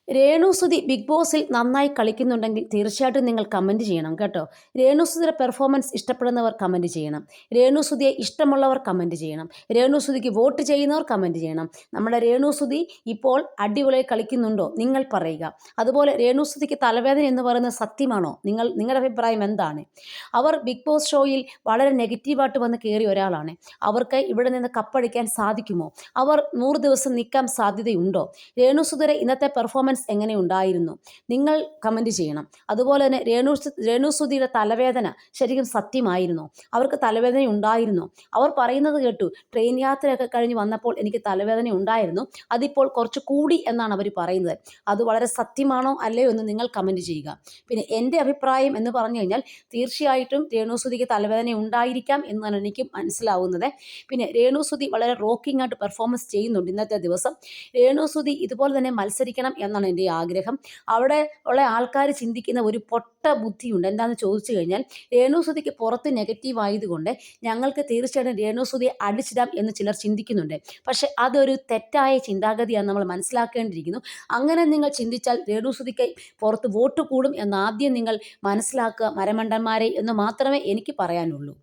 രേണുസുതി ബിഗ് ബോസിൽ നന്നായി കളിക്കുന്നുണ്ടെങ്കിൽ തീർച്ചയായിട്ടും നിങ്ങൾ കമൻറ്റ് ചെയ്യണം കേട്ടോ. രേണുസുതിയുടെ പെർഫോമൻസ് ഇഷ്ടപ്പെടുന്നവർ കമൻറ്റ് ചെയ്യണം. രേണുസുതിയെ ഇഷ്ടമുള്ളവർ കമൻറ്റ് ചെയ്യണം. രേണുസുതിക്ക് വോട്ട് ചെയ്യുന്നവർ കമൻറ്റ് ചെയ്യണം. നമ്മുടെ രേണുസുതി ഇപ്പോൾ അടിപൊളിയായി കളിക്കുന്നുണ്ടോ നിങ്ങൾ പറയുക. അതുപോലെ രേണുസുതിക്ക് തലവേദന എന്ന് പറയുന്നത് സത്യമാണോ? നിങ്ങളുടെ അഭിപ്രായം എന്താണ്? അവർ ബിഗ് ബോസ് ഷോയിൽ വളരെ നെഗറ്റീവായിട്ട് വന്ന് കയറിയ ഒരാളാണ്. അവർക്ക് ഇവിടെ നിന്ന് കപ്പടിക്കാൻ സാധിക്കുമോ? അവർ 100 ദിവസം നിൽക്കാൻ സാധ്യതയുണ്ടോ? രേണുസുതിയുടെ ഇന്നത്തെ പെർഫോമൻസ് എങ്ങനെ ഉണ്ടായിരുന്നു? നിങ്ങൾ കമൻറ്റ് ചെയ്യണം. അതുപോലെ തന്നെ രേണുസുതിയുടെ തലവേദന ശരിക്കും സത്യമായിരുന്നോ? അവർക്ക് തലവേദന ഉണ്ടായിരുന്നോ? അവർ പറയുന്നത് കേട്ടു, ട്രെയിൻ യാത്രയൊക്കെ കഴിഞ്ഞ് വന്നപ്പോൾ എനിക്ക് തലവേദന ഉണ്ടായിരുന്നു, അതിപ്പോൾ കുറച്ച് കൂടി എന്നാണ് അവർ പറയുന്നത്. അത് വളരെ സത്യമാണോ അല്ലയോ എന്ന് നിങ്ങൾ കമൻറ്റ് ചെയ്യുക. പിന്നെ എൻ്റെ അഭിപ്രായം എന്ന് പറഞ്ഞു കഴിഞ്ഞാൽ തീർച്ചയായിട്ടും രേണുസുതിക്ക് തലവേദന ഉണ്ടായിരിക്കാം എന്നാണ് എനിക്ക് മനസ്സിലാവുന്നത്. പിന്നെ രേണുസുതി വളരെ റോക്കിംഗ് ആയിട്ട് പെർഫോമൻസ് ചെയ്യുന്നുണ്ട് ഇന്നത്തെ ദിവസം. രേണുസുതി ഇതുപോലെ തന്നെ മത്സരിക്കണം എന്നാണ് എൻ്റെ ആഗ്രഹം. അവിടെ ഉള്ള ആൾക്കാർ ചിന്തിക്കുന്ന ഒരു പൊട്ട ബുദ്ധിയുണ്ട്. എന്താണെന്ന് ചോദിച്ചു കഴിഞ്ഞാൽ, രേണുസുതിക്ക് പുറത്ത് നെഗറ്റീവ് ആയതുകൊണ്ട് ഞങ്ങൾക്ക് തീർച്ചയായിട്ടും രേണുസുതിയെ അടിച്ചിടാം എന്ന് ചിലർ ചിന്തിക്കുന്നുണ്ട്. പക്ഷേ അതൊരു തെറ്റായ ചിന്താഗതിയാണ്, നമ്മൾ മനസ്സിലാക്കേണ്ടിയിരിക്കുന്നു. അങ്ങനെ നിങ്ങൾ ചിന്തിച്ചാൽ രേണുസുതിക്ക് പുറത്ത് വോട്ട് കൂടും എന്നാദ്യം നിങ്ങൾ മനസ്സിലാക്കുക മരമണ്ടന്മാരെ എന്ന് മാത്രമേ എനിക്ക് പറയാനുള്ളൂ.